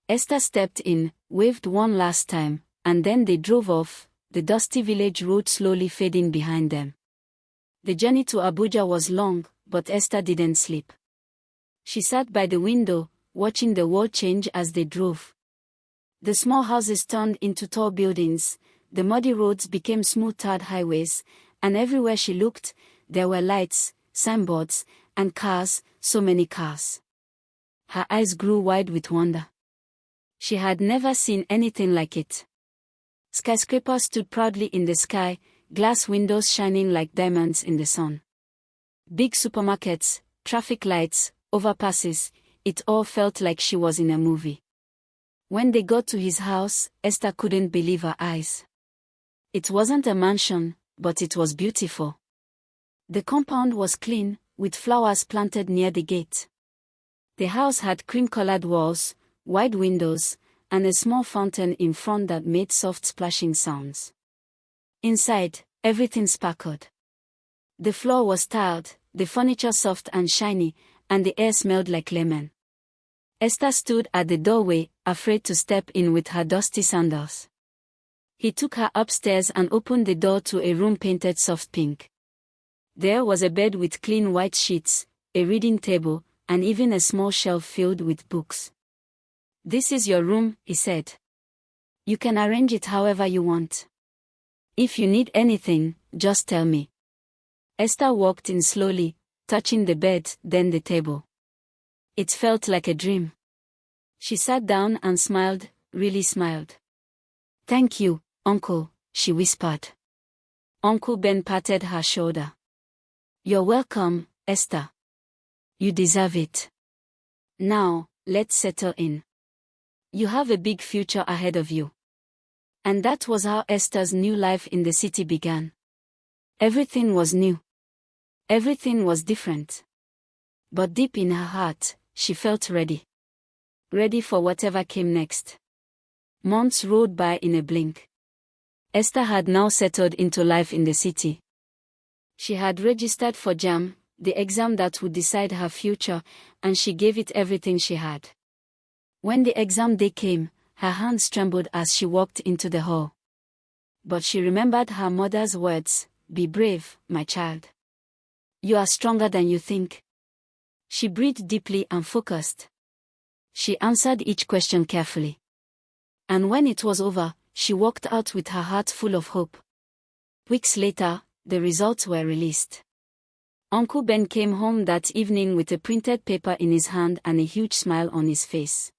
Esther stepped in, waved one last time, and then they drove off, the dusty village road slowly fading behind them. The journey to Abuja was long, but Esther didn't sleep. She sat by the window, watching the world change as they drove. The small houses turned into tall buildings, the muddy roads became smooth-tarred highways, and everywhere she looked, there were lights, signboards, and cars, so many cars. Her eyes grew wide with wonder. She had never seen anything like it. Skyscrapers stood proudly in the sky, glass windows shining like diamonds in the sun. Big supermarkets, traffic lights, overpasses, it all felt like she was in a movie. When they got to his house, Esther couldn't believe her eyes. It wasn't a mansion, but it was beautiful. The compound was clean, with flowers planted near the gate. The house had cream-colored walls, wide windows, and a small fountain in front that made soft splashing sounds. Inside, everything sparkled. The floor was tiled, the furniture soft and shiny, and the air smelled like lemon. Esther stood at the doorway, afraid to step in with her dusty sandals. He took her upstairs and opened the door to a room painted soft pink. There was a bed with clean white sheets, a reading table, and even a small shelf filled with books. "This is your room," he said. "You can arrange it however you want. If you need anything, just tell me." Esther walked in slowly, touching the bed, then the table. It felt like a dream. She sat down and smiled, really smiled. "Thank you, Uncle," she whispered. Uncle Ben patted her shoulder. "You're welcome, Esther. You deserve it. Now, let's settle in. You have a big future ahead of you." And that was how Esther's new life in the city began. Everything was new. Everything was different. But deep in her heart, she felt ready. Ready for whatever came next. Months rolled by in a blink. Esther had now settled into life in the city. She had registered for JAMB, the exam that would decide her future, and she gave it everything she had. When the exam day came, her hands trembled as she walked into the hall. But she remembered her mother's words, "Be brave, my child. You are stronger than you think." She breathed deeply and focused. She answered each question carefully. And when it was over, she walked out with her heart full of hope. Weeks later, the results were released. Uncle Ben came home that evening with a printed paper in his hand and a huge smile on his face.